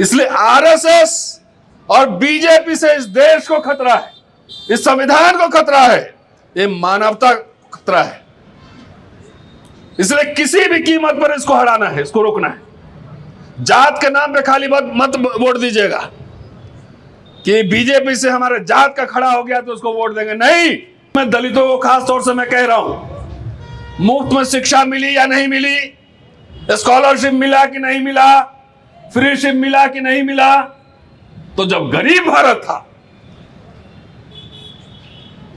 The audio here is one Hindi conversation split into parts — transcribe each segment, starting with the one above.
इसलिए आरएसएस और बीजेपी से इस देश को खतरा है, इस संविधान को खतरा है, ये मानवता को खतरा है। इसलिए किसी भी कीमत पर इसको हराना है, इसको रोकना है। जात के नाम पे खाली मत वोट दीजिएगा कि बीजेपी से हमारे जात का खड़ा हो गया तो उसको वोट देंगे, नहीं। मैं दलितों को खास तौर से मैं कह रहा हूं, मुफ्त में शिक्षा मिली या नहीं मिली, स्कॉलरशिप मिला कि नहीं मिला, फ्रीशिप मिला कि नहीं मिला, तो जब गरीब भारत था,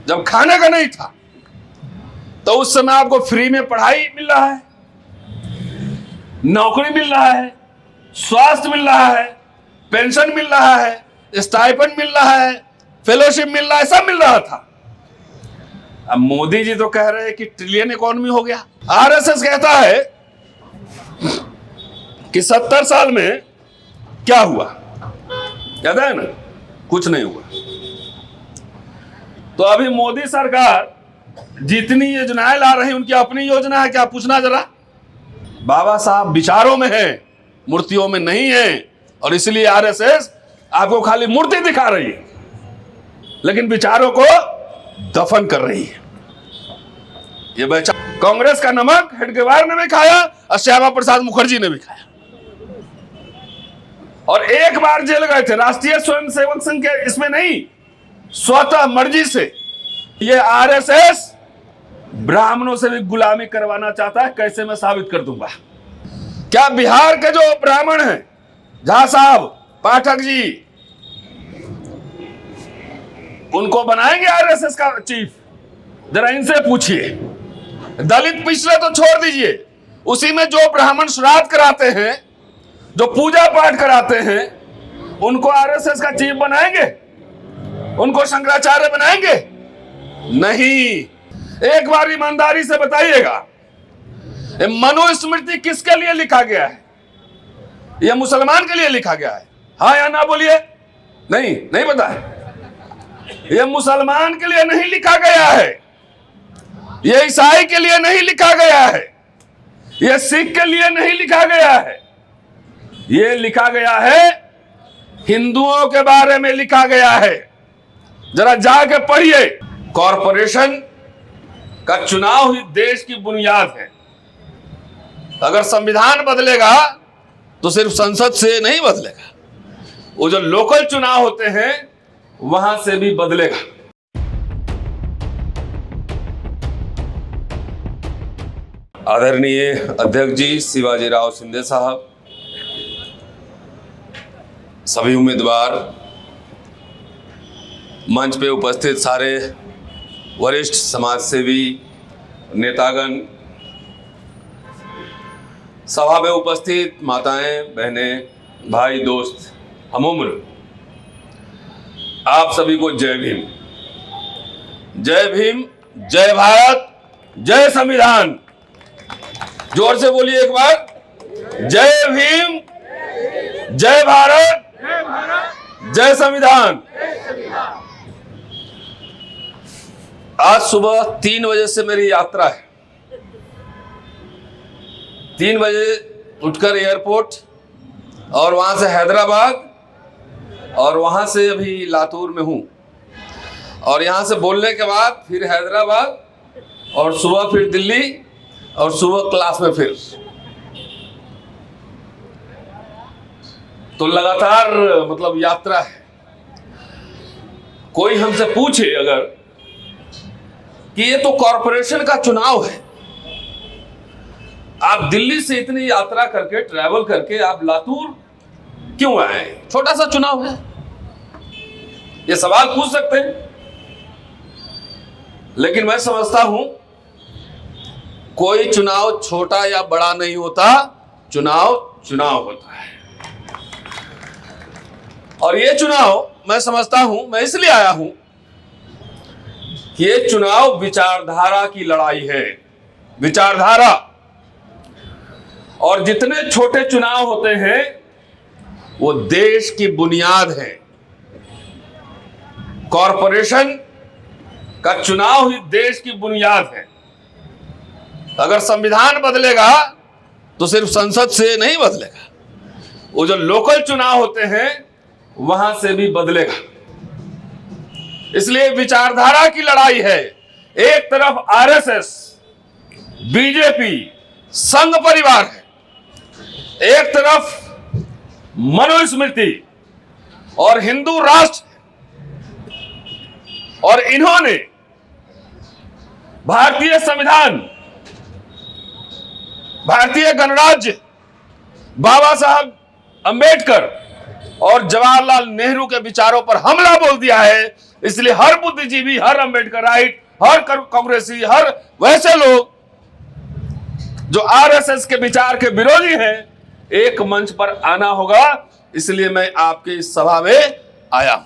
जब खाने का नहीं था, तो उस समय आपको फ्री में पढ़ाई मिल रहा है, नौकरी मिल रहा है, स्वास्थ्य मिल रहा है, पेंशन मिल रहा है, स्टाइपेंड मिल रहा है, फेलोशिप मिल रहा है, सब मिल रहा था। अब मोदी जी तो कह रहे हैं कि ट्रिलियन इकोनॉमी हो गया। आरएसएस कहता है कि 70 साल में क्या हुआ, कहता है ना, कुछ नहीं हुआ। तो अभी मोदी सरकार जितनी योजनाएं ला रही है उनकी अपनी योजना है क्या, पूछना जरा। बाबा साहब विचारों में है, मूर्तियों में नहीं है, और इसलिए आरएसएस आपको खाली मूर्ति दिखा रही है लेकिन विचारों को दफन कर रही है। ये बेचारा कांग्रेस का नमक हेडगेवार ने भी खाया और श्यामा प्रसाद मुखर्जी ने भी खाया, और एक बार जेल गए थे राष्ट्रीय स्वयंसेवक संघ के, इसमें नहीं, स्वतः मर्जी से। ये आरएसएस ब्राह्मणों से भी गुलामी करवाना चाहता है, कैसे मैं साबित कर दूंगा। क्या बिहार के जो ब्राह्मण हैं, झा साहब, पाठक जी, उनको बनाएंगे आरएसएस का चीफ? जरा इनसे पूछिए। दलित पिछले तो छोड़ दीजिए, उसी में जो ब्राह्मण श्राद्ध कराते हैं, जो पूजा पाठ कराते हैं, उनको आरएसएस का चीफ बनाएंगे? उनको शंकराचार्य बनाएंगे? नहीं। एक बार ईमानदारी से बताइएगा, मनुस्मृति किसके लिए लिखा गया है? यह मुसलमान के लिए लिखा गया है? हाँ या ना बोलिए। नहीं, नहीं पता है। यह मुसलमान के लिए नहीं लिखा गया है, यह ईसाई के लिए नहीं लिखा गया है, यह सिख के लिए नहीं लिखा गया है, यह लिखा गया है हिंदुओं के बारे में लिखा गया है। जरा जाके पढ़िए। कॉरपोरेशन का चुनाव ही देश की बुनियाद है। अगर संविधान बदलेगा तो सिर्फ संसद से नहीं बदलेगा, वो जो लोकल चुनाव होते हैं वहां से भी बदलेगा। आदरणीय अध्यक्ष जी शिवाजीराव शिंदे साहब, सभी उम्मीदवार, मंच पे उपस्थित सारे वरिष्ठ समाजसेवी, नेतागण, सभा में उपस्थित माताएं, बहनें, भाई, दोस्त, हमउम्र, आप सभी को जय भीम। जय भीम, जय भारत, जय संविधान। जोर से बोलिए एक बार। जय भीम, जय भारत, जय संविधान। आज सुबह 3 बजे से मेरी यात्रा है। 3 बजे उठकर एयरपोर्ट, और वहां से हैदराबाद, और वहां से अभी लातूर में हूं, और यहां से बोलने के बाद फिर हैदराबाद, और सुबह फिर दिल्ली, और सुबह क्लास में फिर। तो लगातार मतलब यात्रा है। कोई हमसे पूछे अगर कि ये तो कॉरपोरेशन का चुनाव है, आप दिल्ली से इतनी यात्रा करके, ट्रैवल करके आप लातूर क्यों आए? छोटा सा चुनाव है, ये सवाल पूछ सकते हैं। लेकिन मैं समझता हूं कोई चुनाव छोटा या बड़ा नहीं होता, चुनाव चुनाव होता है। और ये चुनाव मैं समझता हूं, मैं इसलिए आया हूं कि ये चुनाव विचारधारा की लड़ाई है। विचारधारा, और जितने छोटे चुनाव होते हैं वो देश की बुनियाद है। कॉरपोरेशन का चुनाव ही देश की बुनियाद है। अगर संविधान बदलेगा तो सिर्फ संसद से नहीं बदलेगा, वो जो लोकल चुनाव होते हैं वहां से भी बदलेगा। इसलिए विचारधारा की लड़ाई है। एक तरफ आरएसएस, बीजेपी, संघ परिवार है, एक तरफ मनुस्मृति और हिंदू राष्ट्र, और इन्होंने भारतीय संविधान, भारतीय गणराज्य, बाबा साहब अंबेडकर और जवाहरलाल नेहरू के विचारों पर हमला बोल दिया है। इसलिए हर बुद्धिजीवी, हर अंबेडकराइट, हर कांग्रेसी, हर वैसे लोग जो आरएसएस के विचार के विरोधी हैं, एक मंच पर आना होगा। इसलिए मैं आपके इस सभा में आया।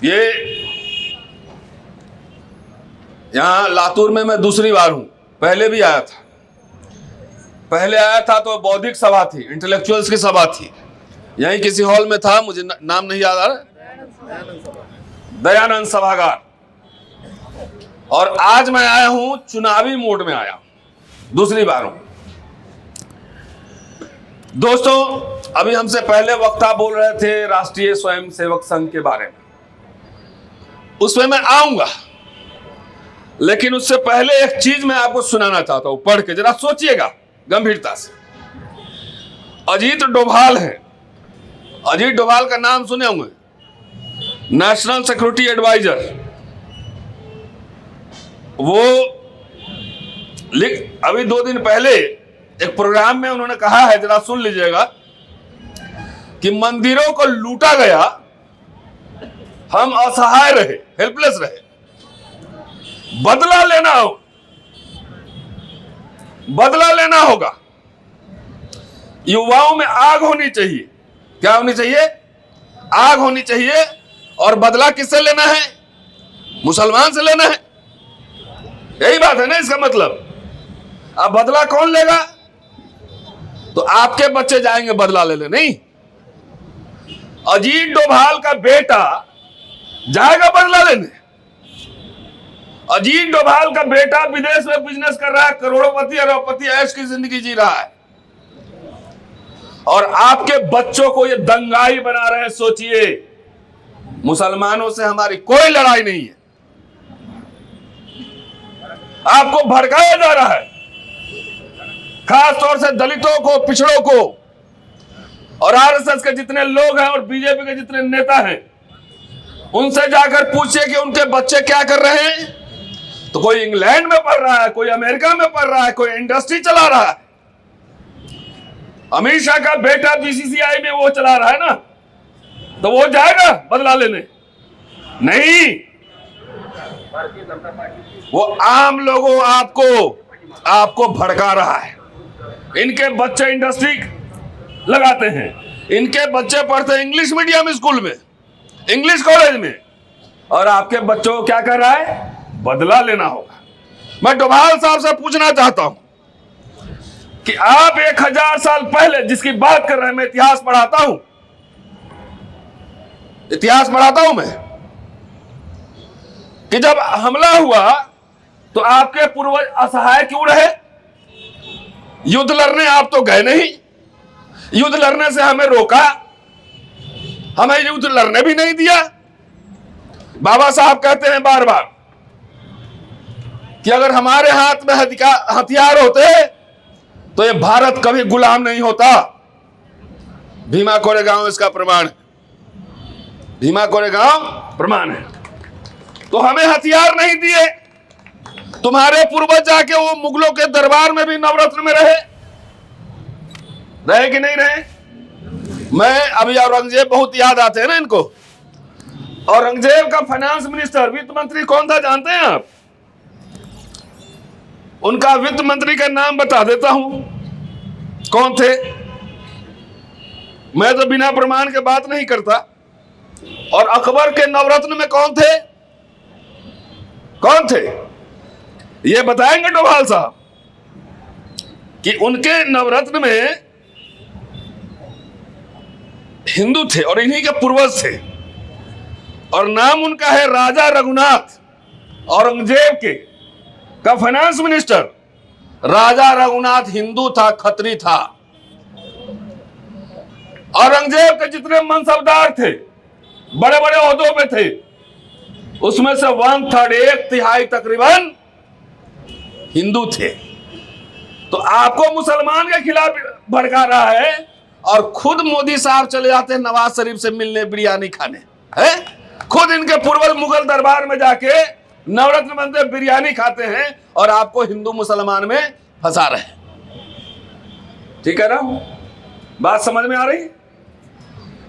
ये यहां लातूर में मैं दूसरी बार हूं, पहले भी आया था। पहले आया था तो बौद्धिक सभा थी, इंटेलेक्चुअल्स की सभा थी, यहीं किसी हॉल में था, मुझे नाम नहीं याद आ रहा, दयानंद सभागार। और आज मैं आया हूं, चुनावी मोड में आया, दूसरी बार हूं। दोस्तों, अभी हमसे पहले वक्ता बोल रहे थे राष्ट्रीय स्वयंसेवक संघ के बारे में, उसमें मैं आऊंगा, लेकिन उससे पहले एक चीज मैं आपको सुनाना चाहता हूं, पढ़ के जरा सोचिएगा गंभीरता से। अजीत डोभाल है, अजीत डोभाल का नाम सुने होंगे, नेशनल सिक्योरिटी एडवाइजर। वो अभी 2 दिन पहले एक प्रोग्राम में उन्होंने कहा है, जरा सुन लीजिएगा, कि मंदिरों को लूटा गया, हम असहाय रहे, हेल्पलेस रहे, बदला लेना हो, बदला लेना होगा। युवाओं में आग होनी चाहिए। क्या होनी चाहिए? आग होनी चाहिए। और बदला किससे लेना है? मुसलमान से लेना है। यही बात है ना इसका मतलब। अब बदला कौन लेगा? तो आपके बच्चे जाएंगे बदला लेने, नहीं। अजीत डोभाल का बेटा जाएगा बदला लेने। अजीत डोभाल का बेटा विदेश में बिजनेस कर रहा है, करोड़पति अरबपति ऐश की जिंदगी जी रहा है, और आपके बच्चों को ये दंगाई बना रहे हैं। सोचिए, मुसलमानों से हमारी कोई लड़ाई नहीं है, आपको भड़काया जा रहा है, खास तौर से दलितों को, पिछड़ों को। और आरएसएस के जितने लोग हैं और बीजेपी के जितने नेता हैं, उनसे जाकर पूछिए कि उनके बच्चे क्या कर रहे हैं। तो कोई इंग्लैंड में पढ़ रहा है, कोई अमेरिका में पढ़ रहा है, कोई इंडस्ट्री चला रहा है। अमित शाह का बेटा बीसीसीआई में वो चला रहा है ना, तो वो जाएगा बदला लेने? नहीं, वो आम लोगों आपको भड़का रहा है। इनके बच्चे इंडस्ट्री लगाते हैं, इनके बच्चे पढ़ते हैं इंग्लिश मीडियम स्कूल में, इंग्लिश कॉलेज में, और आपके बच्चों को क्या कर रहा है? बदला लेना होगा। मैं डोभाल साहब से पूछना चाहता हूं कि आप 1000 साल पहले जिसकी बात कर रहे हैं, मैं इतिहास पढ़ाता हूं, इतिहास पढ़ाता हूं मैं, कि जब हमला हुआ तो आपके पूर्वज असहाय क्यों रहे? युद्ध लड़ने आप तो गए नहीं, युद्ध लड़ने से हमें रोका, हमें युद्ध लड़ने भी नहीं दिया। बाबा साहब कहते हैं बार बार कि अगर हमारे हाथ में हथियार होते तो ये भारत कभी गुलाम नहीं होता। भीमा कोरेगांव इसका प्रमाण है, भीमा कोरेगांव प्रमाण है। तो हमें हथियार नहीं दिए, तुम्हारे पूर्वज जाके वो मुगलों के दरबार में भी नवरत्न में रहे कि नहीं रहे? मैं अभी औरंगजेब बहुत याद आते हैं ना इनको। औरंगजेब का फाइनेंस मिनिस्टर, वित्त मंत्री कौन था जानते हैं आप? उनका वित्त मंत्री का नाम बता देता हूं, कौन थे। मैं तो बिना प्रमाण के बात नहीं करता। और अकबर के नवरत्न में कौन थे? कौन थे ये बताएंगे डोभाल साहब कि उनके नवरत्न में हिंदू थे और इन्हीं के पूर्वज थे। और नाम उनका है राजा रघुनाथ, औरंगजेब का फाइनेंस मिनिस्टर। राजा रघुनाथ हिंदू था, खत्री था। औरंगजेब के जितने मनसबदार थे, बड़े बड़े ओहदों पे थे, उसमें से 1/3 एक तिहाई तकरीबन हिंदू थे। तो आपको मुसलमान के खिलाफ भड़का रहा है और खुद मोदी साहब चले जाते हैं नवाज शरीफ से मिलने, बिरयानी खाने, है खुद इनके पूर्वज मुगल दरबार में जाके नवरत्न बनते बिरयानी खाते हैं और आपको हिंदू मुसलमान में फंसा रहे हैं। ठीक है ना? बात समझ में आ रही?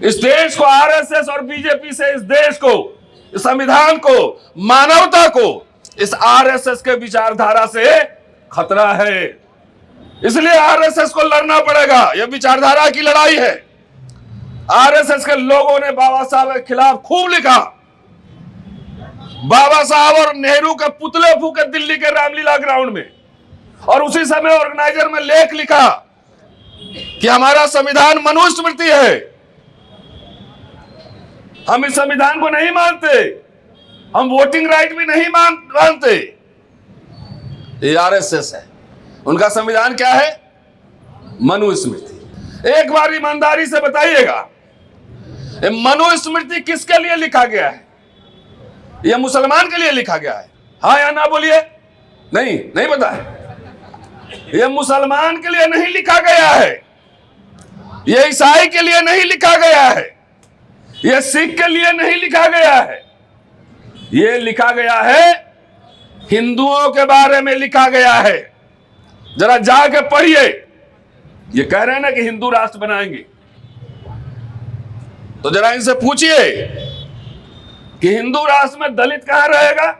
इस देश को, आरएसएस और बीजेपी से इस देश को, इस संविधान को, मानवता को इस आरएसएस के विचारधारा से खतरा है। इसलिए आरएसएस को लड़ना पड़ेगा। यह विचारधारा की लड़ाई है। आरएसएस के लोगों ने बाबा साहब के खिलाफ खूब लिखा। बाबा साहब और नेहरू के पुतले फूके दिल्ली के रामलीला ग्राउंड में, और उसी समय ऑर्गेनाइजर में लेख लिखा कि हमारा संविधान मनुस्मृति है, हम इस संविधान को नहीं मानते, हम वोटिंग राइट भी नहीं मानते। ये आरएसएस है, उनका संविधान क्या है? मनुस्मृति। एक बार ईमानदारी से बताइएगा, मनुस्मृति किसके लिए लिखा गया है? यह मुसलमान के लिए लिखा गया है? हाँ या ना बोलिए। नहीं, नहीं पता है। यह मुसलमान के लिए नहीं लिखा गया है, यह ईसाई के लिए नहीं लिखा गया है, यह सिख के लिए नहीं लिखा गया है, यह लिखा गया है हिंदुओं के बारे में लिखा गया है। जरा जाके पढ़िए। ये कह रहे हैं ना कि हिंदू राष्ट्र बनाएंगे, तो जरा इनसे पूछिए कि हिंदू राष्ट्र में दलित कहां रहेगा,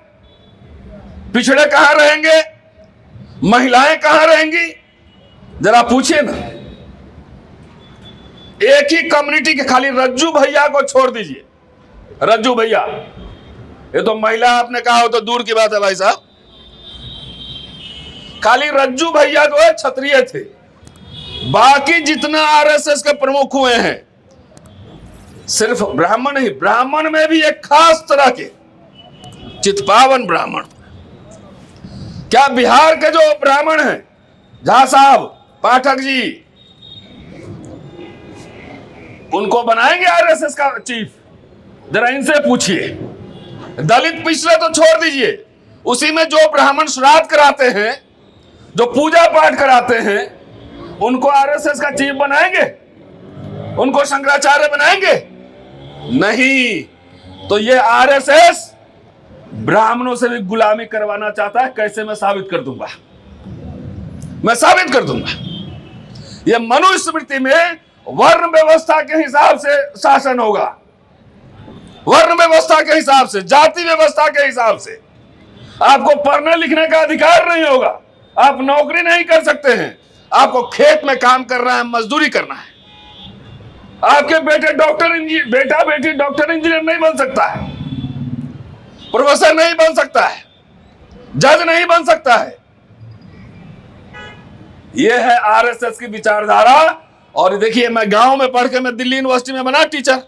पिछड़े कहां रहेंगे, महिलाएं कहां रहेंगी? जरा पूछिए ना। एक ही कम्युनिटी के खाली रज्जू भैया को छोड़ दीजिए। रज्जू भैया, ये तो महिला आपने कहा हो तो दूर की बात है भाई साहब। खाली रज्जू भैया जो है क्षत्रिय थे, बाकी जितना आरएसएस के प्रमुख हुए हैं सिर्फ ब्राह्मण ही। ब्राह्मण में भी एक खास तरह के चितपावन ब्राह्मण। क्या बिहार के जो ब्राह्मण हैं, झा साहब, पाठक जी, उनको बनाएंगे आरएसएस का चीफ? जरा इनसे पूछिए। दलित पिछड़े तो छोड़ दीजिए, उसी में जो ब्राह्मण श्राद्ध कराते हैं, जो पूजा पाठ कराते हैं, उनको आरएसएस का चीफ बनाएंगे? उनको शंकराचार्य बनाएंगे? नहीं। तो ये आरएसएस ब्राह्मणों से भी गुलामी करवाना चाहता है। कैसे? मैं साबित कर दूंगा, मैं साबित कर दूंगा। ये मनुस्मृति में वर्ण व्यवस्था के हिसाब से शासन होगा, वर्ण व्यवस्था के हिसाब से, जाति व्यवस्था के हिसाब से। आपको पढ़ने लिखने का अधिकार नहीं होगा, आप नौकरी नहीं कर सकते हैं, आपको खेत में काम करना है, मजदूरी करना है। आपके बेटे डॉक्टर इंजीनियर, बेटा बेटी डॉक्टर इंजीनियर नहीं बन सकता है, प्रोफेसर नहीं बन सकता है, जज नहीं बन सकता है। यह है आरएसएस की विचारधारा। और देखिए, मैं गांव में पढ़ के मैं दिल्ली यूनिवर्सिटी में बना टीचर।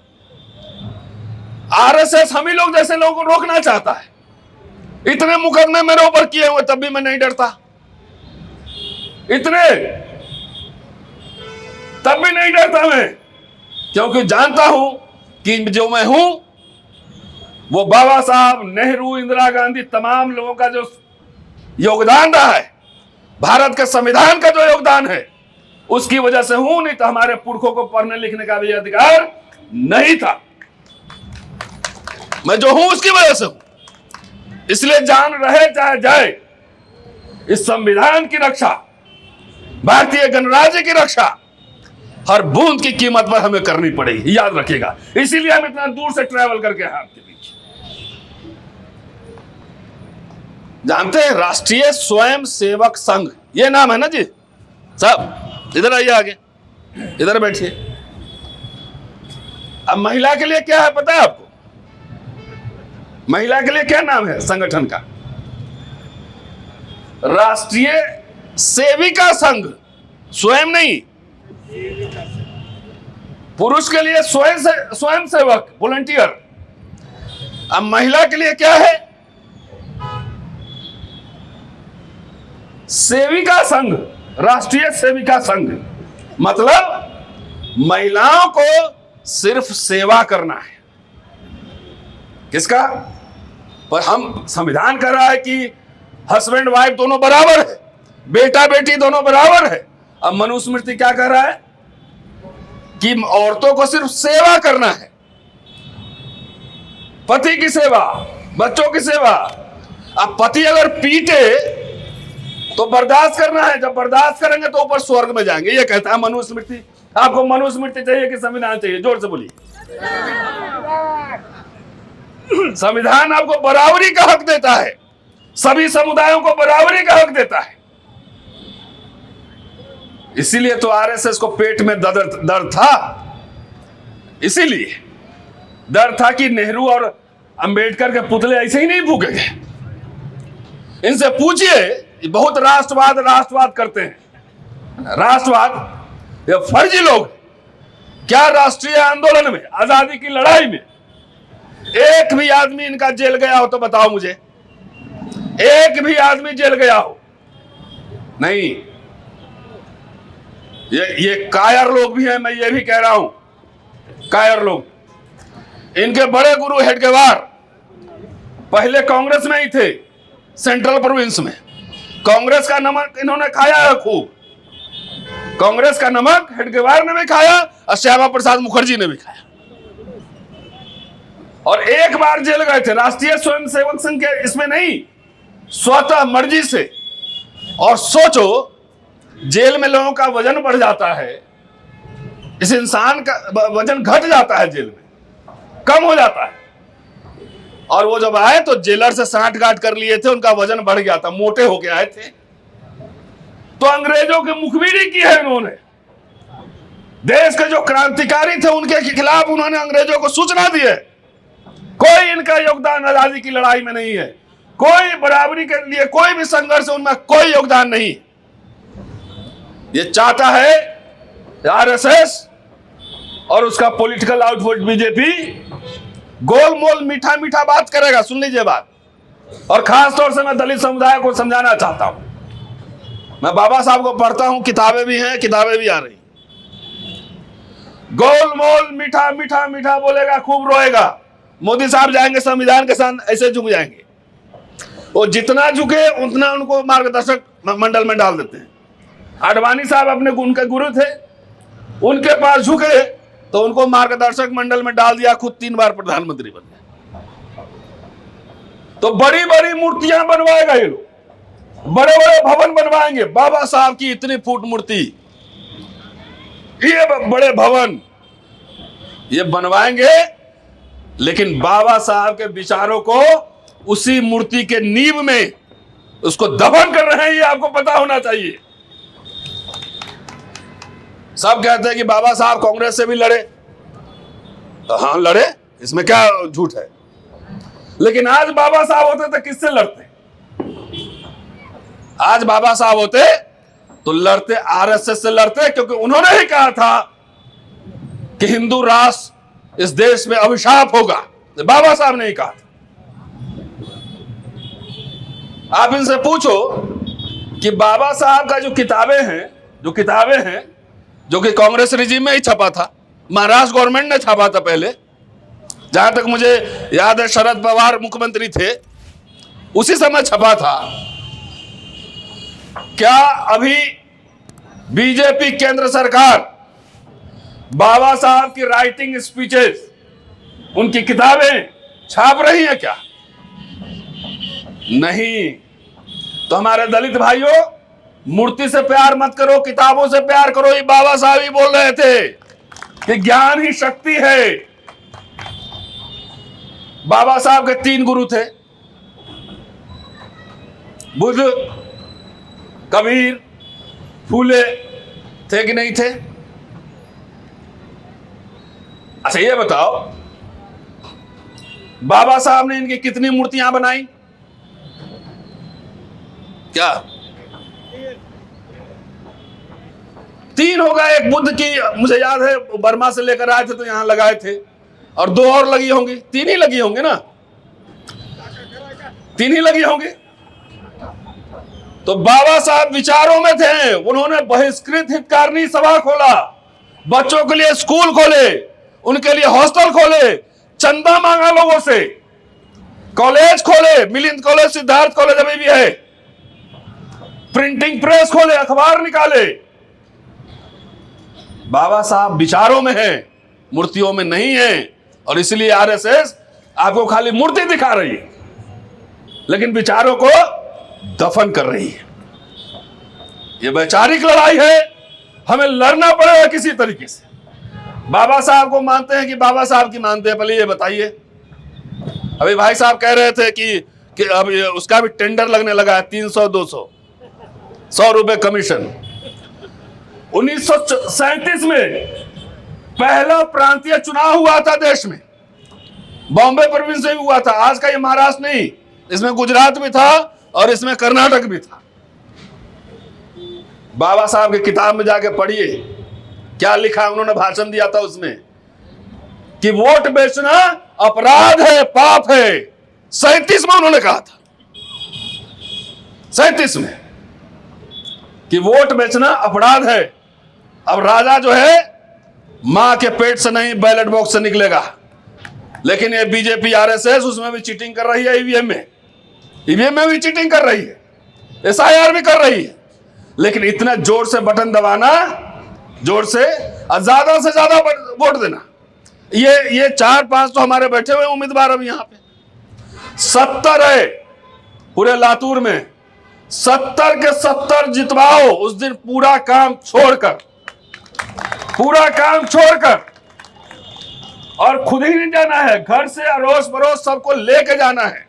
आरएसएस हम ही लोग जैसे लोगों को रोकना चाहता है। इतने मुकदमे मेरे ऊपर किए हुए, तब भी मैं नहीं डरता। इतने, तब भी नहीं डरता मैं, क्योंकि जानता हूं कि जो मैं हूं वो बाबा साहब, नेहरू, इंदिरा गांधी, तमाम लोगों का जो योगदान रहा है, भारत के संविधान का जो योगदान है, उसकी वजह से हूं। नहीं तो हमारे पुरखों को पढ़ने लिखने का भी अधिकार नहीं था। मैं जो हूं उसकी वजह से हूं। इसलिए जान रहे चाहे जाए, इस संविधान की रक्षा, भारतीय गणराज्य की रक्षा हर बूंद की कीमत पर हमें करनी पड़ेगी, याद रखिएगा। इसीलिए हम इतना दूर से ट्रैवल करके हैं आपके बीच। जानते हैं राष्ट्रीय स्वयं सेवक संघ, ये नाम है ना जी साहब? इधर आइए, आगे इधर बैठिए। अब महिला के लिए क्या है पता है आपको? महिला के लिए क्या नाम है संगठन का? राष्ट्रीय सेविका संघ। स्वयं नहीं, पुरुष के लिए स्वयं सेवक, वॉलंटियर। अब महिला के लिए क्या है? सेविका संघ, राष्ट्रीय सेविका संघ, मतलब महिलाओं को सिर्फ सेवा करना है। किसका? पर हम संविधान कह रहा है कि हस्बैंड वाइफ दोनों बराबर है, बेटा बेटी दोनों बराबर है। अब मनुस्मृति क्या कह रहा है कि औरतों को सिर्फ सेवा करना है, पति की सेवा, बच्चों की सेवा। अब पति अगर पीटे तो बर्दाश्त करना है, जब बर्दाश्त करेंगे तो ऊपर स्वर्ग में जाएंगे, ये कहता है मनुस्मृति। आपको मनुस्मृति चाहिए कि संविधान चाहिए? जोर से बोलिए। संविधान आपको बराबरी का हक देता है, सभी समुदायों को बराबरी का हक देता है। इसीलिए तो आरएसएस को पेट में दर्द था, इसीलिए डर था कि नेहरू और अंबेडकर के पुतले ऐसे ही नहीं फूकेंगे। इनसे पूछिए, बहुत राष्ट्रवाद करते हैं। राष्ट्रवाद ये फर्जी लोग। क्या राष्ट्रीय आंदोलन में, आजादी की लड़ाई में एक भी आदमी इनका जेल गया हो तो बताओ मुझे, एक भी आदमी जेल गया हो? नहीं। ये कायर लोग भी हैं, मैं ये भी कह रहा हूं, कायर लोग। इनके बड़े गुरु हेडगेवार पहले कांग्रेस में ही थे, सेंट्रल प्रोविंस में। कांग्रेस का नमक इन्होंने खाया है खूब, कांग्रेस का नमक हेडगेवार ने भी खाया और श्यामा प्रसाद मुखर्जी ने भी खाया, और एक बार जेल गए थे। राष्ट्रीय स्वयंसेवक संघ के इसमें नहीं, स्वतः मर्जी से। और सोचो, जेल में लोगों का वजन बढ़ जाता है, इस इंसान का वजन घट जाता है, जेल में कम हो जाता है। और वो जब आए तो जेलर से सांठ-गांठ कर लिए थे, उनका वजन बढ़ गया था, मोटे होके आए थे। तो अंग्रेजों की मुखबिरी की है उन्होंने, देश के जो क्रांतिकारी थे उनके खिलाफ उन्होंने अंग्रेजों को सूचना दी है। कोई इनका योगदान आजादी की लड़ाई में नहीं है, कोई बराबरी के लिए कोई भी संघर्ष, उनमें कोई योगदान नहीं। ये चाहता है आरएसएस और उसका पॉलिटिकल आउटपुट बीजेपी गोलमोल मीठा मीठा बात करेगा। सुन लीजिए बात, और खास तौर से मैं दलित समुदाय को समझाना चाहता हूं। मैं बाबा साहब को पढ़ता हूं, किताबें भी हैं, किताबें भी आ रही। गोलमोल मीठा मीठा मीठा बोलेगा, खूब रोएगा। मोदी साहब जाएंगे संविधान के साथ ऐसे झुक जाएंगे, वो जितना झुके उतना उनको मार्गदर्शक मंडल में डाल देते हैं। आडवाणी साहब अपने उनके गुरु थे, उनके पास झुके तो उनको मार्गदर्शक मंडल में डाल दिया, खुद 3 बार प्रधानमंत्री बन गए। तो बड़ी बड़ी मूर्तियां बनवाएगा ये लोग, बड़े बड़े भवन बनवाएंगे। बाबा साहब की इतनी फुट मूर्ति, ये बड़े भवन ये बनवाएंगे, लेकिन बाबा साहब के विचारों को उसी मूर्ति के नींव में उसको दफन कर रहे हैं, ये आपको पता होना चाहिए। सब कहते हैं कि बाबा साहब कांग्रेस से भी लड़े, तो हाँ लड़े, इसमें क्या झूठ है। लेकिन आज बाबा साहब होते तो किससे लड़ते? आज बाबा साहब होते तो लड़ते आरएसएस से लड़ते, क्योंकि उन्होंने ही कहा था कि हिंदू राष्ट्र इस देश में अभिशाप होगा। बाबा साहब ने ही कहा था। आप इनसे पूछो कि बाबा साहब का जो किताबें हैं जो कि कांग्रेस रिजीम में ही छपा था, महाराष्ट्र गवर्नमेंट ने छापा था पहले, जहां तक मुझे याद है शरद पवार मुख्यमंत्री थे, उसी समय छपा था। क्या अभी बीजेपी केंद्र सरकार बाबा साहब की राइटिंग स्पीचेस, उनकी किताबें छाप रही है क्या? नहीं। तो हमारे दलित भाइयों, मूर्ति से प्यार मत करो, किताबों से प्यार करो। ये बाबा साहब ही बोल रहे थे कि ज्ञान ही शक्ति है। बाबा साहब के 3 गुरु थे, बुद्ध, कबीर, फूले, थे कि नहीं थे? अच्छा ये बताओ, बाबा साहब ने इनकी कितनी मूर्तियां बनाई? क्या 3 होगा। एक बुद्ध की मुझे याद है, बर्मा से लेकर आए थे तो यहां लगाए थे, और 2 और लगी होंगी, 3 ही लगी होंगी ना, 3 ही लगी होंगी। तो बाबा साहब विचारों में थे, उन्होंने बहिष्कृत हितकारिणी सभा खोला, बच्चों के लिए स्कूल खोले, उनके लिए हॉस्टल खोले, चंदा मांगा लोगों से, कॉलेज खोले, मिलिंद कॉलेज, सिद्धार्थ कॉलेज अभी भी है, प्रिंटिंग प्रेस खोले, अखबार निकाले। बाबा साहब विचारों में है, मूर्तियों में नहीं है। और इसलिए आरएसएस आपको खाली मूर्ति दिखा रही है, लेकिन विचारों को दफन कर रही है। यह वैचारिक लड़ाई है, हमें लड़ना पड़ेगा किसी तरीके से। बाबा साहब को मानते हैं कि बाबा साहब की मानते हैं, पहले ये बताइए। अभी भाई साहब कह रहे थे कि अब उसका भी टेंडर लगने लगा है, 300 200 100 रुपए कमीशन। 1937 में पहला प्रांतीय चुनाव हुआ था देश में, बॉम्बे प्रोविंस में भी हुआ था। आज का ये महाराष्ट्र नहीं, इसमें गुजरात भी था और इसमें कर्नाटक भी था। बाबा साहब की किताब में जाके पढ़िए क्या लिखा, उन्होंने भाषण दिया था उसमें कि वोट बेचना अपराध है, पाप है। 37 में उन्होंने कहा था, 37 में, कि वोट बेचना अपराध है। अब राजा जो है मां के पेट से नहीं बैलेट बॉक्स से निकलेगा, लेकिन ये बीजेपी आरएसएस उसमें भी चीटिंग कर रही है, ईवीएम में भी चीटिंग कर रही है, एसआईआर भी कर रही है। लेकिन इतना जोर से बटन दबाना, जोर से ज्यादा वोट देना। ये 4-5 तो हमारे बैठे हुए उम्मीदवार अब यहाँ पे 70 है पूरे लातूर में, 70 के 70 जितवाओ उस दिन, पूरा काम छोड़कर और खुद ही नहीं जाना है, घर से अड़ोस पड़ोस सबको लेके जाना है।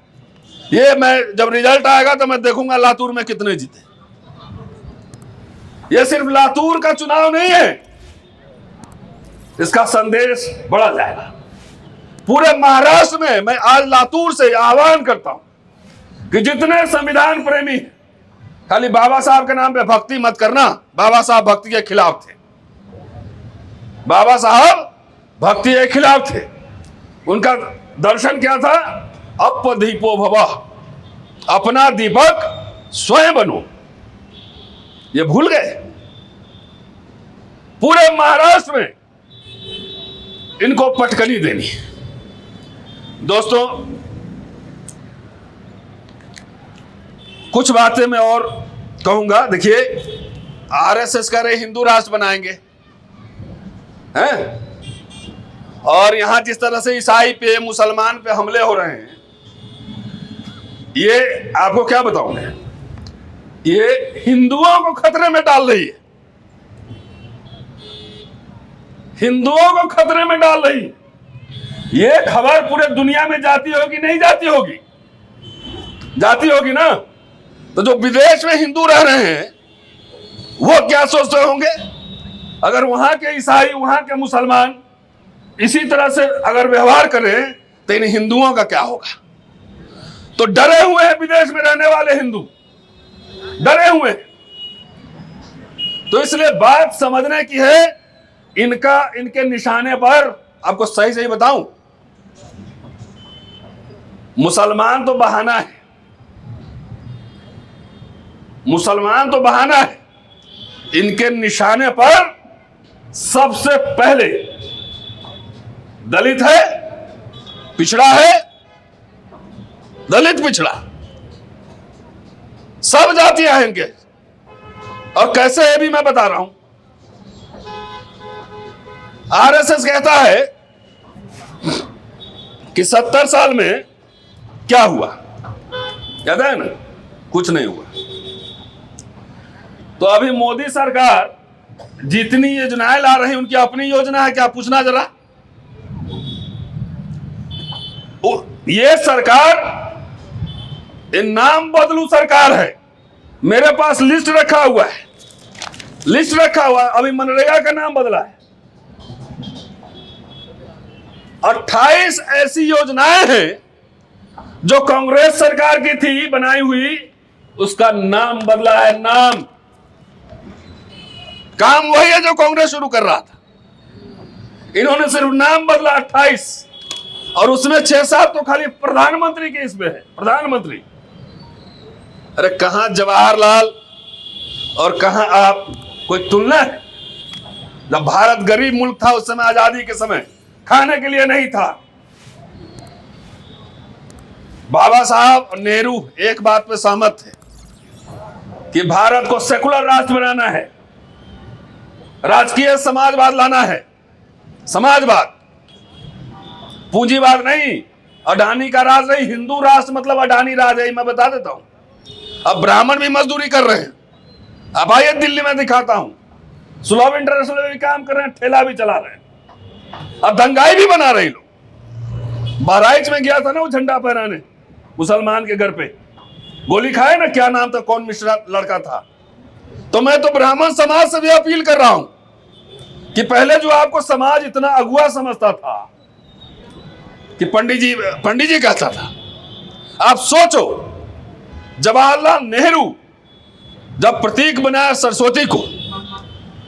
ये मैं जब रिजल्ट आएगा तो मैं देखूंगा लातूर में कितने जीते। ये सिर्फ लातूर का चुनाव नहीं है, इसका संदेश बढ़ा जाएगा पूरे महाराष्ट्र में। मैं आज लातूर से आह्वान करता हूं कि जितने संविधान प्रेमी हैं, खाली बाबा साहब के नाम पे भक्ति मत करना। बाबा साहब भक्ति के खिलाफ थे, बाबा साहब भक्ति के खिलाफ थे। उनका दर्शन क्या था? अपदीपो भवः, अपना दीपक स्वयं बनो। ये भूल गए। पूरे महाराष्ट्र में इनको पटकनी देनी। दोस्तों, कुछ बातें मैं और कहूंगा। देखिए, आरएसएस कह रहे हिंदू राष्ट्र बनाएंगे हैं, और यहां जिस तरह से ईसाई पे, मुसलमान पे हमले हो रहे हैं, ये आपको क्या बताऊं मैं, ये हिंदुओं को खतरे में डाल रही है, हिंदुओं को खतरे में डाल रही है। ये खबर पूरे दुनिया में जाती होगी, नहीं जाती होगी? जाती होगी ना। तो जो विदेश में हिंदू रह रहे हैं वो क्या सोचते होंगे अगर वहां के ईसाई, वहां के मुसलमान इसी तरह से अगर व्यवहार करें तो इन हिंदुओं का क्या होगा? तो डरे हुए हैं विदेश में रहने वाले हिंदू, डरे हुए। तो इसलिए बात समझने की है। इनके निशाने पर आपको सही सही बताऊं, मुसलमान तो बहाना है, मुसलमान तो बहाना है। इनके निशाने पर सबसे पहले दलित है, पिछड़ा है, दलित पिछड़ा, सब जातियां हैं इनके। और कैसे है भी मैं बता रहा हूं। आरएसएस कहता है कि 70 साल में क्या हुआ, याद है ना? कुछ नहीं हुआ। तो अभी मोदी सरकार जितनी योजनाएं ला रही है उनकी अपनी योजना है क्या? पूछना जरा। ये सरकार नाम बदलू सरकार है। मेरे पास लिस्ट रखा हुआ है, लिस्ट रखा हुआ है। अभी मनरेगा का नाम बदला है। 28 ऐसी योजनाएं हैं जो कांग्रेस सरकार की थी बनाई हुई, उसका नाम बदला है। नाम, काम वही है जो कांग्रेस शुरू कर रहा था। इन्होंने सिर्फ नाम बदला 28, और उसमें 6-7 तो खाली प्रधानमंत्री के इसमें है। प्रधानमंत्री अरे कहां जवाहरलाल और कहां आप, कोई तुलना है? जब भारत गरीब मुल्क था उस समय, आजादी के समय खाने के लिए नहीं था। बाबा साहब और नेहरू एक बात पे सहमत थे कि भारत को सेकुलर राष्ट्र बनाना है, राजकीय समाजवाद लाना है। समाजवाद, पूंजीवाद नहीं, अडानी का राज नहीं। हिंदू राष्ट्र मतलब अडानी राज है, मैं बता देता हूं। अब ब्राह्मण भी मजदूरी कर रहे हैं। अब आइए दिल्ली में दिखाता हूं, सुलभ इंटरनेशनल में भी काम कर रहे हैं, ठेला भी चला रहे हैं, अब दंगाई भी बना रहे लोग। बहराइच में गया था ना वो झंडा फहराने मुसलमान के घर पे, गोली खाए ना, क्या नाम था, कौन मिश्रा लड़का था। तो मैं तो ब्राह्मण समाज से भी अपील कर रहा हूं कि पहले जो आपको समाज इतना अगुआ समझता था कि पंडित जी कहता था, आप सोचो जवाहरलाल नेहरू जब प्रतीक बनाया सरस्वती को,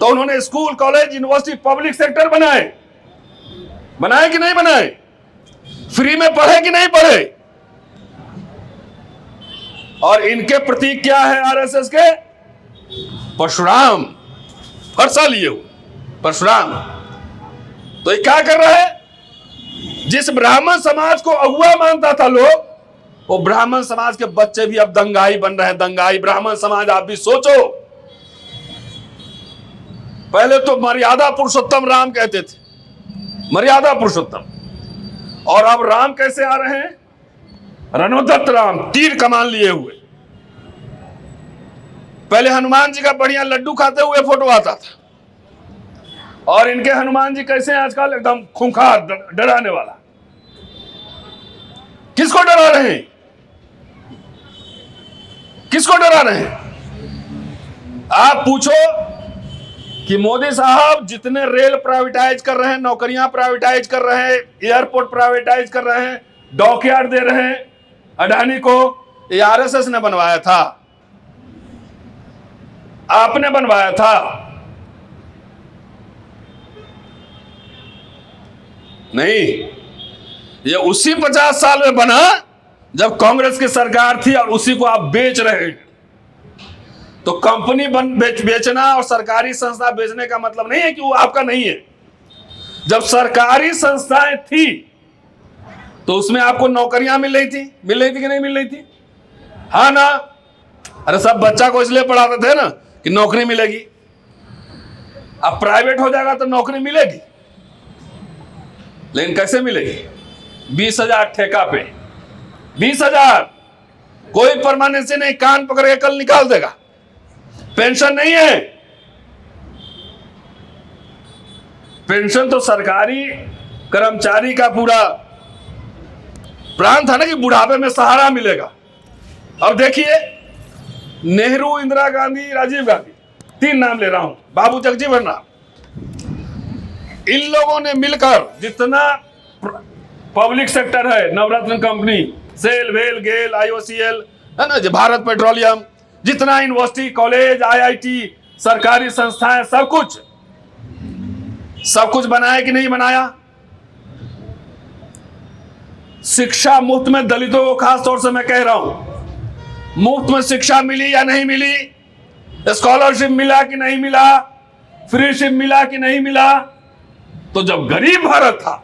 तो उन्होंने school, college, university, public sector बनाए कि नहीं बनाए? फ्री में पढ़े कि नहीं पढ़े? और इनके प्रतीक क्या है आरएसएस के? परशुराम, फरसा लिए हुए परशुराम। तो ये क्या कर रहा है? जिस ब्राह्मण समाज को अगुआ मानता था लोग, वो ब्राह्मण समाज के बच्चे भी अब दंगाई बन रहे हैं। दंगाई ब्राह्मण समाज, आप भी सोचो। पहले तो मर्यादा पुरुषोत्तम राम कहते थे, मर्यादा पुरुषोत्तम, और अब राम कैसे आ रहे हैं? रणोदत्त राम, तीर कमान लिए हुए। पहले हनुमान जी का बढ़िया लड्डू खाते हुए फोटो आता था, और इनके हनुमान जी कैसे हैं आजकल? एकदम खूंखार, डराने वाला। किसको डरा रहे हैं? किसको डरा रहे हैं? आप पूछो कि मोदी साहब जितने रेल प्राइवेटाइज कर रहे हैं, नौकरियां प्राइवेटाइज कर रहे हैं, एयरपोर्ट प्राइवेटाइज कर रहे हैं, डॉकयार्ड दे रहे हैं अडानी को, ये आरएसएस ने बनवाया था, आपने बनवाया था। नहीं, ये उसी 50 साल में बना जब कांग्रेस की सरकार थी, और उसी को आप बेच रहे हैं। तो कंपनी बेचना और सरकारी संस्था बेचने का मतलब नहीं है कि वो आपका नहीं है। जब सरकारी संस्थाएं थी तो उसमें आपको नौकरियां मिल रही थी कि नहीं मिल रही थी? हाँ ना? अरे सब बच्चा को इसलिए पढ़ाते थे ना कि नौकरी मिलेगी। अब प्राइवेट हो जाएगा तो नौकरी मिलेगी, लेकिन कैसे मिलेगी? 20,000 ठेका पे, 20,000, कोई परमानेंसी नहीं, कान पकड़ के कल निकाल देगा। पेंशन नहीं है। पेंशन तो सरकारी कर्मचारी का पूरा प्राण था ना कि बुढ़ापे में सहारा मिलेगा। अब देखिए, नेहरू, इंदिरा गांधी, राजीव गांधी, 3 नाम ले रहा हूं, बाबू जगजीवन राम, इन लोगों ने मिलकर जितना पब्लिक सेक्टर है, नवरत्न कंपनी, सेल, वेल, गेल, आईओसीएल, है ना, भारत पेट्रोलियम, जितना यूनिवर्सिटी, कॉलेज, आईआईटी, सरकारी संस्थाएं, सब कुछ बनाया कि नहीं बनाया? शिक्षा मुफ्त में दलितों को खास तौर से मैं कह रहा हूं, मुफ्त में शिक्षा मिली या नहीं मिली? स्कॉलरशिप मिला कि नहीं मिला? फ्रीशिप मिला कि नहीं मिला? तो जब गरीब भारत था,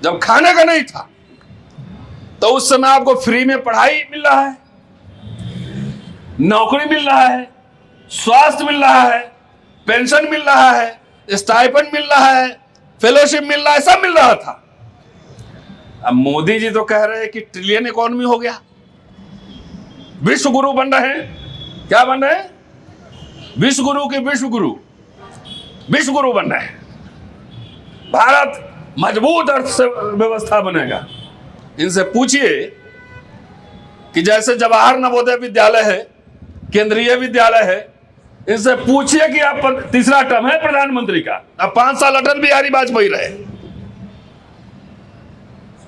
जब खाने का नहीं था, तो उस समय आपको फ्री में पढ़ाई मिल रहा है, नौकरी मिल रहा है, स्वास्थ्य मिल रहा है, पेंशन मिल रहा है, स्टाइपेंड मिल रहा है, फेलोशिप मिल रहा है, सब मिल रहा था। अब मोदी जी तो कह रहे हैं कि ट्रिलियन इकोनॉमी हो गया, विश्व गुरु बन रहे हैं। क्या बन रहे हैं? विश्व गुरु के विश्व गुरु बन रहे हैं। भारत मजबूत अर्थव्यवस्था बनेगा। इनसे पूछिए कि जैसे जवाहर नवोदय विद्यालय है, केंद्रीय विद्यालय है, इनसे पूछिए कि आप तीसरा टर्म है प्रधानमंत्री का, अब 5 साल अटल बिहारी वाजपेयी रहे,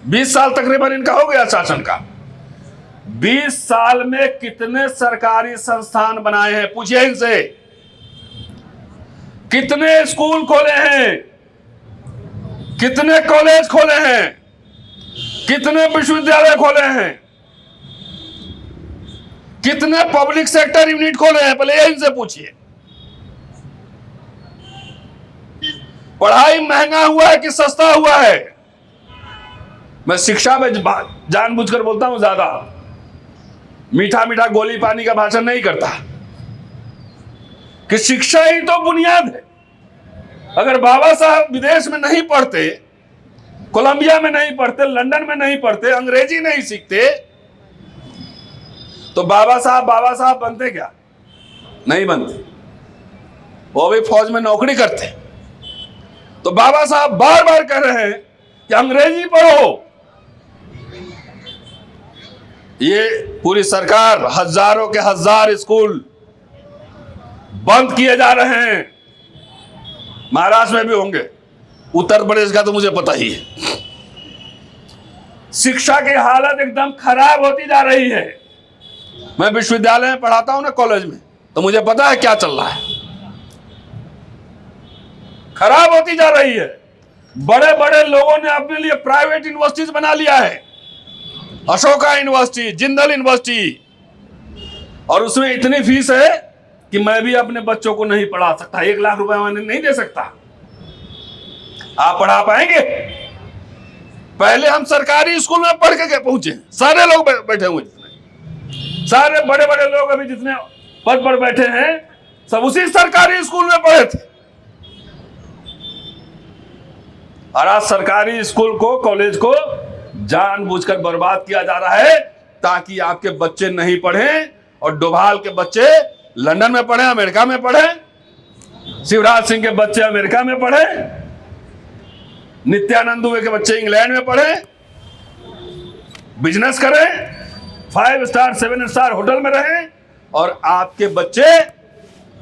20 साल तकरीबन इनका हो गया शासन का। 20 साल में कितने सरकारी संस्थान बनाए हैं? पूछिए इनसे। कितने स्कूल खोले हैं? कितने कॉलेज खोले हैं? कितने विश्वविद्यालय खोले हैं? कितने पब्लिक सेक्टर यूनिट खोले हैं, पहले ये इनसे पूछिए। पढ़ाई महंगा हुआ है कि सस्ता हुआ है? मैं शिक्षा में जानबूझकर बोलता हूं, ज्यादा मीठा मीठा गोली पानी का भाषण नहीं करता, कि शिक्षा ही तो बुनियाद है। अगर बाबा साहब विदेश में नहीं पढ़ते, कोलंबिया में नहीं पढ़ते, लंदन में नहीं पढ़ते, अंग्रेजी नहीं सीखते, तो बाबा साहब बनते क्या? नहीं बनते। वो भी फौज में नौकरी करते। तो बाबा साहब बार बार कह रहे हैं कि अंग्रेजी पढ़ो। ये पूरी सरकार, हजारों के हजार स्कूल बंद किए जा रहे हैं। महाराष्ट्र में भी होंगे, उत्तर प्रदेश का तो मुझे पता ही है। शिक्षा की हालत एकदम खराब होती जा रही है। मैं विश्वविद्यालय में पढ़ाता हूं ना, कॉलेज में, तो मुझे पता है क्या चल रहा है। खराब होती जा रही है। बड़े बड़े लोगों ने अपने लिए प्राइवेट यूनिवर्सिटीज बना लिया है, अशोका यूनिवर्सिटी, जिंदल यूनिवर्सिटी, और उसमें इतनी फीस है कि मैं भी अपने बच्चों को नहीं पढ़ा सकता। 1 लाख रुपए मैं नहीं दे सकता। आप पढ़ा पाएंगे? पहले हम सरकारी स्कूल में पढ़ के पहुंचे, सारे लोग बैठे हुए, सारे बड़े बड़े लोग अभी जितने पद पर बैठे हैं, सब उसी सरकारी स्कूल में पढ़े थे। और आज सरकारी स्कूल को, कॉलेज को जानबूझकर बर्बाद किया जा रहा है, ताकि आपके बच्चे नहीं पढ़ें और डोभाल के बच्चे लंदन में पढ़े, अमेरिका में पढ़े, शिवराज सिंह के बच्चे अमेरिका में पढ़े, नित्यानंद दुबे के बच्चे इंग्लैंड में पढ़े, बिजनेस करें, 5 स्टार 7 स्टार होटल में रहें, और आपके बच्चे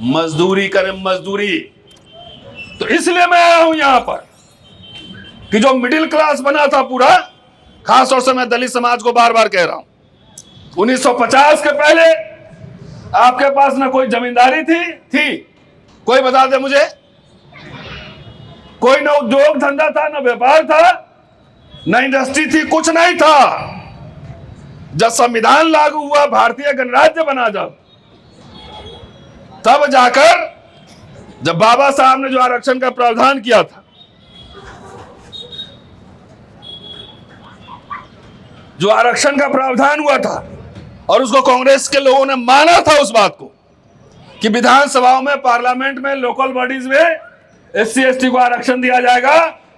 मजदूरी करें, मजदूरी। तो इसलिए मैं आया हूं यहां पर कि जो मिडिल क्लास बना था पूरा, खासतौर से मैं दलित समाज को बार बार कह रहा हूं, 1950 के पहले आपके पास ना कोई जमींदारी थी, कोई बता दे मुझे? कोई ना उद्योग धंधा था, ना व्यापार था, ना इंडस्ट्री थी, कुछ नहीं था। जब संविधान लागू हुआ, भारतीय गणराज्य बना, तब जाकर जब बाबा साहब ने जो आरक्षण का प्रावधान किया था, जो आरक्षण का प्रावधान हुआ था, और उसको कांग्रेस के लोगों ने माना था उस बात को, कि विधानसभाओं में, पार्लियामेंट में, लोकल बॉडीज में SC ST को आरक्षण दिया जाएगा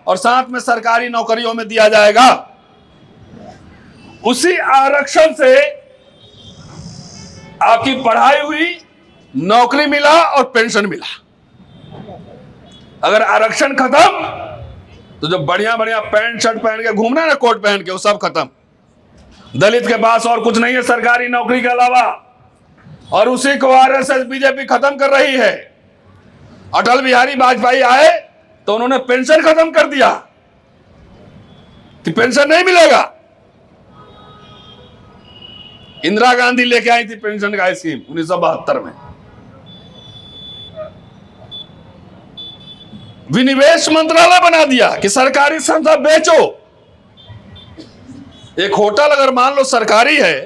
और साथ में सरकारी नौकरियों में दिया जाएगा। उसी आरक्षण से आपकी पढ़ाई हुई, नौकरी मिला और पेंशन मिला। अगर आरक्षण खत्म तो जो बढ़िया बढ़िया पैंट शर्ट पहन के घूमना ना, कोट पहन के, वो सब खत्म। दलित के पास और कुछ नहीं है सरकारी नौकरी के अलावा, और उसी को RSS बीजेपी खत्म कर रही है। अटल बिहारी वाजपेयी आए तो उन्होंने पेंशन खत्म कर दिया कि पेंशन नहीं मिलेगा। इंदिरा गांधी लेके आई थी पेंशन का स्कीम 1972 में। विनिवेश मंत्रालय बना दिया कि सरकारी संस्था बेचो। एक होटल अगर मान लो सरकारी है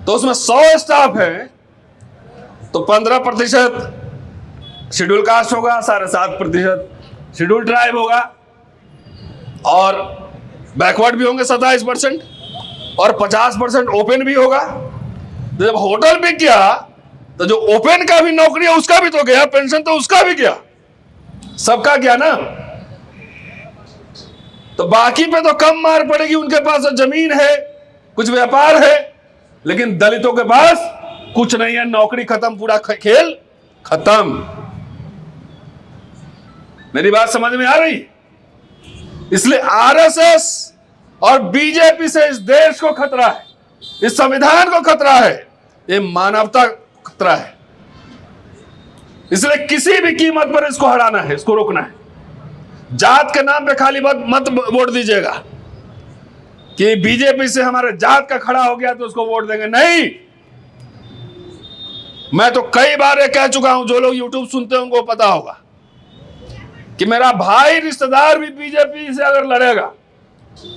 तो उसमें 100 स्टाफ है, तो 15% शेड्यूल कास्ट होगा, 7.5% शेड्यूल ट्राइब होगा, और बैकवर्ड भी होंगे 27%, और 50% ओपन भी होगा। तो जब होटल बिक गया तो जो ओपन का भी नौकरी है उसका भी तो गया, पेंशन तो उसका भी गया, सबका गया ना। तो बाकी पे तो कम मार पड़ेगी, उनके पास जमीन है, कुछ व्यापार है, लेकिन दलितों के पास कुछ नहीं है, नौकरी खत्म, पूरा खेल खत्म। मेरी बात समझ में आ रही? इसलिए RSS और बीजेपी से इस देश को खतरा है, इस संविधान को खतरा है, ये मानवता खतरा है। इसलिए किसी भी कीमत पर इसको हराना है, इसको रोकना है। जात के नाम पे खाली मत वोट दीजिएगा कि बीजेपी से हमारे जात का खड़ा हो गया तो उसको वोट देंगे, नहीं। मैं तो कई बार ये कह चुका हूं, जो लोग YouTube सुनते हैं उनको पता होगा कि मेरा भाई रिश्तेदार भी बीजेपी से अगर लड़ेगा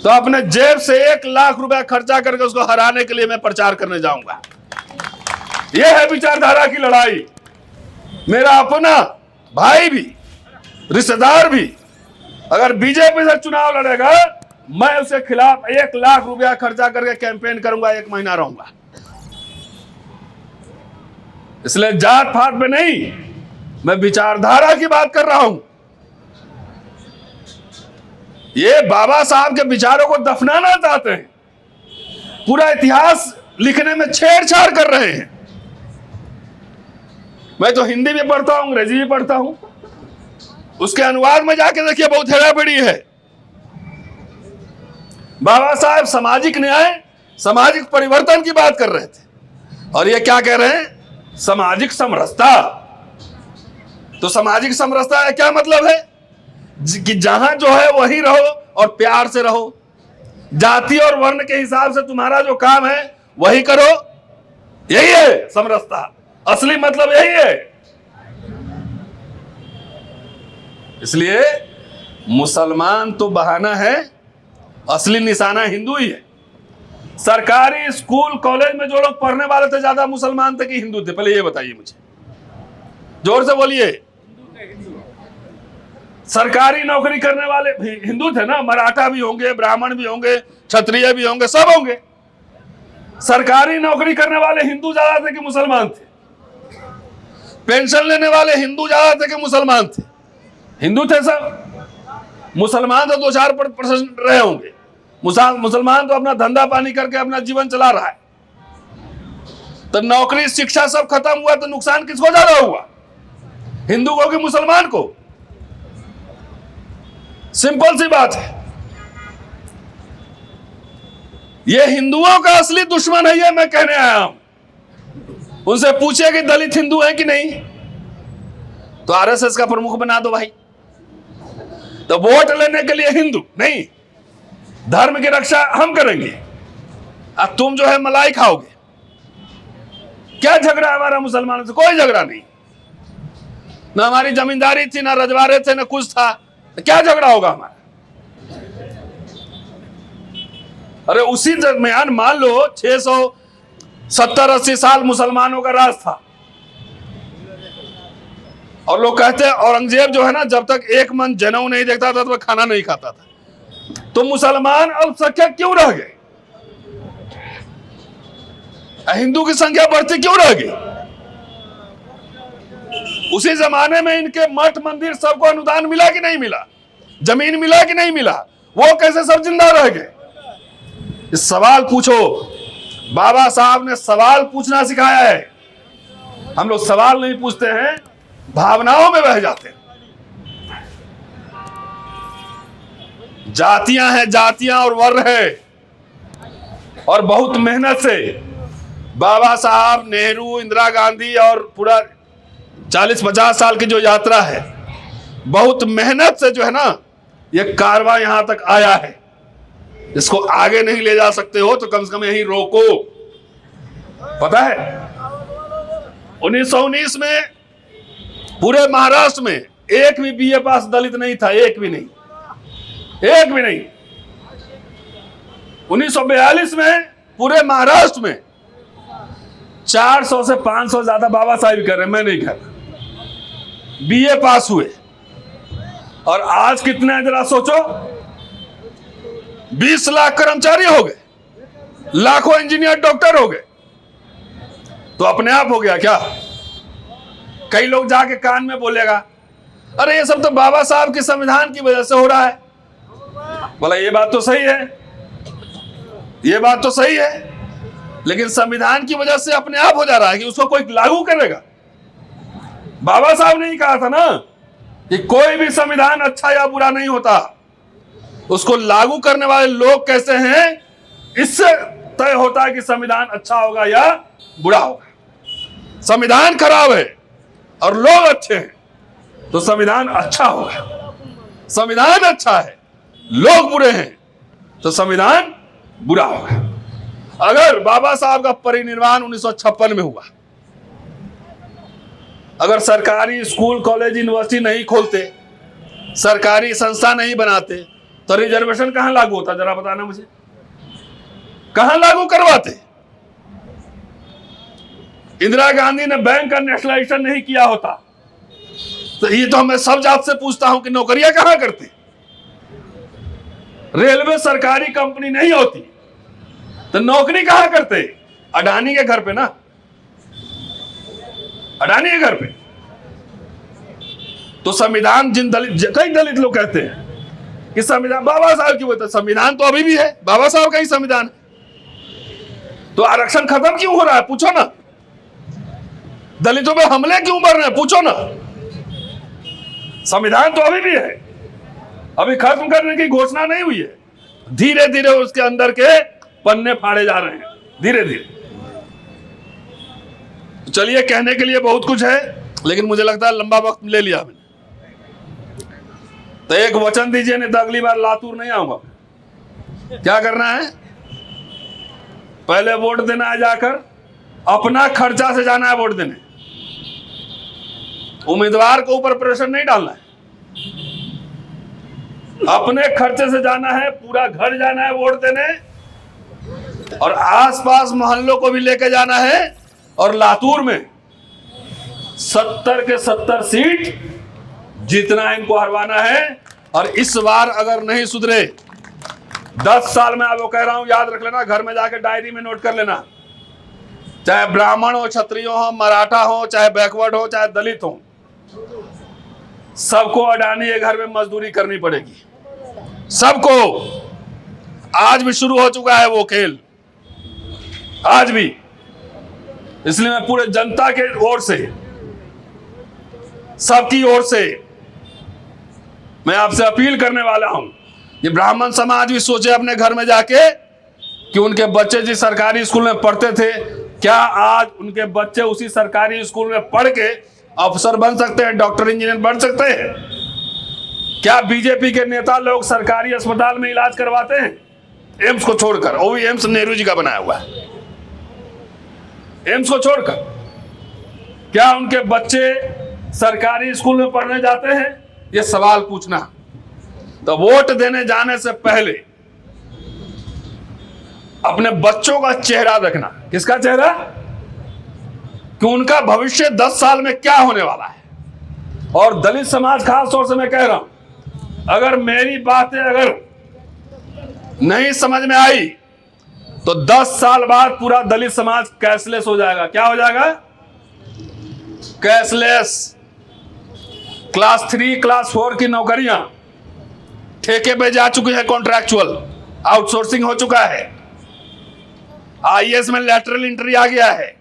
तो अपने जेब से 1 लाख रुपया खर्चा करके उसको हराने के लिए मैं प्रचार करने जाऊंगा। यह है विचारधारा की लड़ाई। मेरा अपना भाई भी, रिश्तेदार भी अगर बीजेपी से चुनाव लड़ेगा, मैं उसके खिलाफ 1 लाख रुपया खर्चा करके कैंपेन करूंगा, 1 महीना रहूंगा। इसलिए जात पात पे नहीं, मैं विचारधारा की बात कर रहा हूं। ये बाबा साहब के विचारों को दफनाना चाहते हैं, पूरा इतिहास लिखने में छेड़छाड़ कर रहे हैं। मैं तो हिंदी भी पढ़ता हूं, अंग्रेजी भी पढ़ता हूं, उसके अनुवाद में जाके देखिए, बहुत हेराफेरी है। बाबा साहब सामाजिक न्याय, सामाजिक परिवर्तन की बात कर रहे थे, और ये क्या कह रहे हैं? सामाजिक समरसता। तो सामाजिक समरसता का क्या मतलब है? कि जहां जो है वही रहो और प्यार से रहो, जाति और वर्ण के हिसाब से तुम्हारा जो काम है वही करो, यही है समरसता। असली मतलब यही है। इसलिए मुसलमान तो बहाना है, असली निशाना हिंदू ही है। सरकारी स्कूल कॉलेज में जो लोग पढ़ने वाले थे, ज्यादा मुसलमान थे कि हिंदू थे? पहले ये बताइए मुझे, जोर से बोलिए। सरकारी नौकरी करने वाले भी हिंदू थे ना? मराठा भी होंगे, ब्राह्मण भी होंगे, क्षत्रिय भी होंगे, सब होंगे। सरकारी नौकरी करने वाले हिंदू ज्यादा थे कि मुसलमान थे? पेंशन लेने वाले हिंदू ज्यादा थे कि मुसलमान थे? हिंदू थे सब। मुसलमान तो 2-4% रहे होंगे। मुसलमान तो अपना धंधा पानी करके अपना जीवन चला रहा है। तो नौकरी शिक्षा सब खत्म हुआ तो नुकसान किसको ज्यादा हुआ? हिंदू को कि मुसलमान को? सिंपल सी बात है। ये हिंदुओं का असली दुश्मन है, ये मैं कहने आया हूं। उनसे पूछे कि दलित हिंदू है कि नहीं, तो आरएसएस का प्रमुख बना दो भाई। तो वोट लेने के लिए हिंदू नहीं, धर्म की रक्षा हम करेंगे, अब तुम जो है मलाई खाओगे। क्या झगड़ा हमारा मुसलमानों से? कोई झगड़ा नहीं। ना हमारी जमींदारी थी, ना रजवाड़े थे, ना कुछ था, तो क्या झगड़ा होगा हमारा? अरे उसी दरमियान मान लो 670-80 साल मुसलमानों का राज था, और लोग कहते हैं औरंगजेब जो है ना, जब तक एक मन जनेऊ नहीं देखता था तो खाना नहीं खाता था। तो मुसलमान अल्पसंख्यक क्यों रह गए? हिंदू की संख्या बढ़ती क्यों रह गई? उसी जमाने में इनके मठ मंदिर सबको अनुदान मिला कि नहीं मिला? जमीन मिला कि नहीं मिला? वो कैसे सब जिंदा रह गए? इस सवाल पूछो। बाबा साहब ने सवाल पूछना सिखाया है। हम लोग सवाल नहीं पूछते हैं, भावनाओं में बह जाते हैं। जातियां हैं, जातियां और वर्ण है, और बहुत मेहनत से बाबा साहब, नेहरू, इंदिरा गांधी और पूरा 40-50 साल की जो यात्रा है, बहुत मेहनत से जो है ना ये कारवां यहां तक आया है। इसको आगे नहीं ले जा सकते हो तो कम से कम यहीं रोको। पता है 1919 में पूरे महाराष्ट्र में एक भी बीए पास दलित नहीं था, एक भी नहीं, एक भी नहीं। 1942 में पूरे महाराष्ट्र में 400 से 500 ज्यादा बाबा साहब कर रहे, मैं नहीं कर रहा, बीए पास हुए। और आज कितने हैं जरा सोचो? 20 लाख कर्मचारी हो गए, लाखों इंजीनियर डॉक्टर हो गए। तो अपने आप हो गया क्या? कई लोग जाके कान में बोलेगा, अरे ये सब तो बाबा साहब के संविधान की वजह से हो रहा है। बोला ये बात तो सही है, ये बात तो सही है, लेकिन संविधान की वजह से अपने आप हो जा रहा है कि उसको कोई लागू करेगा? बाबा साहब ने ही कहा था ना कि कोई भी संविधान अच्छा या बुरा नहीं होता, उसको लागू करने वाले लोग कैसे हैं इससे तय होता है कि संविधान अच्छा होगा या बुरा होगा। संविधान खराब है और लोग अच्छे हैं तो संविधान अच्छा होगा। संविधान अच्छा है, लोग बुरे हैं तो संविधान बुरा होगा। अगर बाबा साहब का परिनिर्वाण 1956 में हुआ, अगर सरकारी स्कूल कॉलेज यूनिवर्सिटी नहीं खोलते, सरकारी संस्था नहीं बनाते, तो रिजर्वेशन कहां लागू होता? जरा बताना मुझे, कहां लागू करवाते? इंदिरा गांधी ने बैंक का नेशनलाइजेशन नहीं किया होता तो ये तो मैं सब जात से पूछता हूं कि नौकरियां कहां करती। रेलवे सरकारी कंपनी नहीं होती तो नौकरी कहां करते? अडानी के घर पे ना, अडानी के घर पे। तो संविधान जिन दलित, कई दलित लोग कहते हैं कि संविधान बाबा साहब की बोलते, संविधान तो अभी भी है, बाबा साहब का ही संविधान है। तो आरक्षण खत्म क्यों हो रहा है? पूछो ना। दलितों पे हमले क्यों बढ़ रहे हैं? पूछो ना। संविधान तो अभी भी है, अभी खत्म करने की घोषणा नहीं हुई है। धीरे धीरे उसके अंदर के पन्ने फाड़े जा रहे हैं, धीरे धीरे। चलिए, कहने के लिए बहुत कुछ है, लेकिन मुझे लगता है लंबा वक्त ले लिया मैंने। तो एक वचन दीजिए, नहीं तो अगली बार लातूर नहीं आऊंगा। क्या करना है? पहले वोट देना है, जाकर अपना खर्चा से जाना है वोट देने। उम्मीदवार को ऊपर प्रेशर नहीं डालना है, अपने खर्चे से जाना है, पूरा घर जाना है वोट देने, और आसपास मोहल्लों को भी लेकर जाना है। और लातूर में 70 के 70 सीट जीतना इनको हरवाना है। और इस बार अगर नहीं सुधरे, 10 साल में, आपको कह रहा हूं, याद रख लेना, घर में जाकर डायरी में नोट कर लेना, चाहे ब्राह्मण हो, क्षत्रिय हो, मराठा हो, चाहे बैकवर्ड हो, चाहे दलित हो, सबको अडानी के घर में मजदूरी करनी पड़ेगी, सबको। आज भी शुरू हो चुका है वो खेल, आज भी। इसलिए मैं पूरे जनता के ओर से, सबकी ओर से मैं आपसे अपील करने वाला हूं, ये ब्राह्मण समाज भी सोचे अपने घर में जाके कि उनके बच्चे जिस सरकारी स्कूल में पढ़ते थे, क्या आज उनके बच्चे उसी सरकारी स्कूल में पढ़ के अफसर बन सकते हैं, डॉक्टर, इंजीनियर बन सकते हैं? क्या बीजेपी के नेता लोग सरकारी अस्पताल में इलाज करवाते हैं? एम्स को छोड़कर, वो भी एम्स नेहरू जी का बनाया हुआ है, एम्स को छोड़कर। क्या उनके बच्चे सरकारी स्कूल में पढ़ने जाते हैं? ये सवाल पूछना। तो वोट देने जाने से पहले अपने बच्चों का चेहरा देखना। किसका चेहरा? कि उनका भविष्य 10 साल में क्या होने वाला है। और दलित समाज खास तौर से मैं कह रहा हूं, अगर मेरी बातें अगर नहीं समझ में आई तो 10 साल बाद पूरा दलित समाज कैशलेस हो जाएगा। क्या हो जाएगा? कैशलेस। क्लास 3, क्लास 4 की नौकरियां ठेके पे जा चुकी है, कॉन्ट्रैक्चुअल आउटसोर्सिंग हो चुका है। आईएएस में लैटरल एंट्री आ गया है।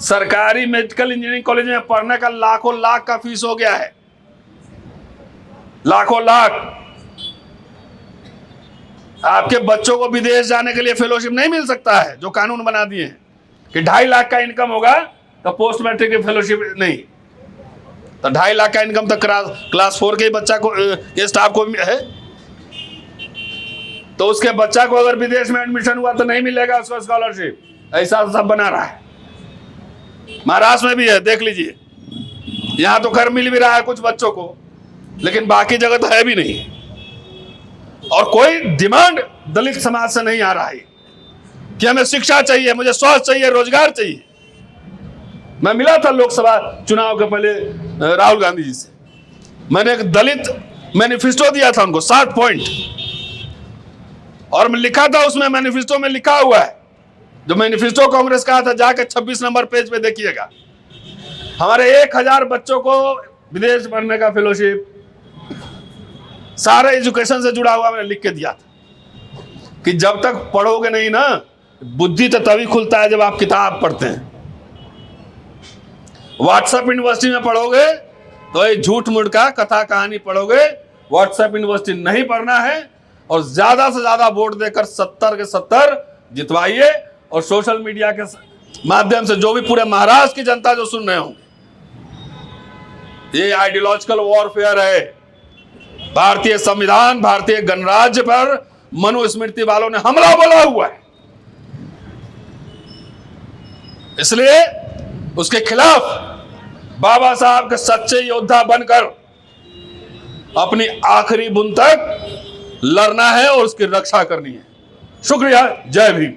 सरकारी मेडिकल इंजीनियरिंग कॉलेज में पढ़ने का लाखों लाख का फीस हो गया है, लाखों लाख। आपके बच्चों को विदेश जाने के लिए फेलोशिप नहीं मिल सकता है, जो कानून बना दिए हैं कि 2.5 लाख का इनकम होगा तो पोस्ट मैट्रिक की फेलोशिप नहीं। तो 2.5 लाख का इनकम तो क्लास 4 के बच्चा को, ये स्टाफ को भी है। तो उसके बच्चा को अगर विदेश में एडमिशन हुआ तो नहीं मिलेगा उसको स्कॉलरशिप। ऐसा सब बना रहा है। महाराष्ट्र में भी है, देख लीजिए। यहां तो घर मिल भी रहा है कुछ बच्चों को, लेकिन बाकी जगह तो है भी नहीं। और कोई डिमांड दलित समाज से नहीं आ रहा है कि हमें शिक्षा चाहिए, मुझे स्वास्थ्य चाहिए, रोजगार चाहिए। मैं मिला था लोकसभा चुनाव के पहले राहुल गांधी जी से, मैंने एक दलित मैनिफेस्टो दिया था उनको, 60 पॉइंट, और मैं लिखा था उसमें, मैनिफेस्टो में लिखा हुआ है, जो मैनिफेस्टो कांग्रेस का था, जाकर 26 नंबर पेज पे देखिएगा, हमारे 1000 बच्चों को विदेश पढ़ने का फेलोशिप, सारे एजुकेशन से जुड़ा हुआ मैंने लिख के दिया था कि जब तक पढ़ोगे नहीं ना, बुद्धि तो तभी खुलता है जब आप किताब पढ़ते हैं। व्हाट्सएप यूनिवर्सिटी में पढ़ोगे तो ये झूठ मूठ का कथा कहानी पढ़ोगे। व्हाट्सएप यूनिवर्सिटी नहीं पढ़ना है, और ज्यादा से ज्यादा वोट देकर 70 के 70 जितवाइए। और सोशल मीडिया के माध्यम से जो भी पूरे महाराष्ट्र की जनता जो सुन रहे होंगे, ये आइडियोलॉजिकल वॉरफेयर है। भारतीय संविधान, भारतीय गणराज्य पर मनुस्मृति वालों ने हमला बोला हुआ है, इसलिए उसके खिलाफ बाबा साहब के सच्चे योद्धा बनकर अपनी आखिरी बूंद तक लड़ना है और उसकी रक्षा करनी है। शुक्रिया। जय भीम।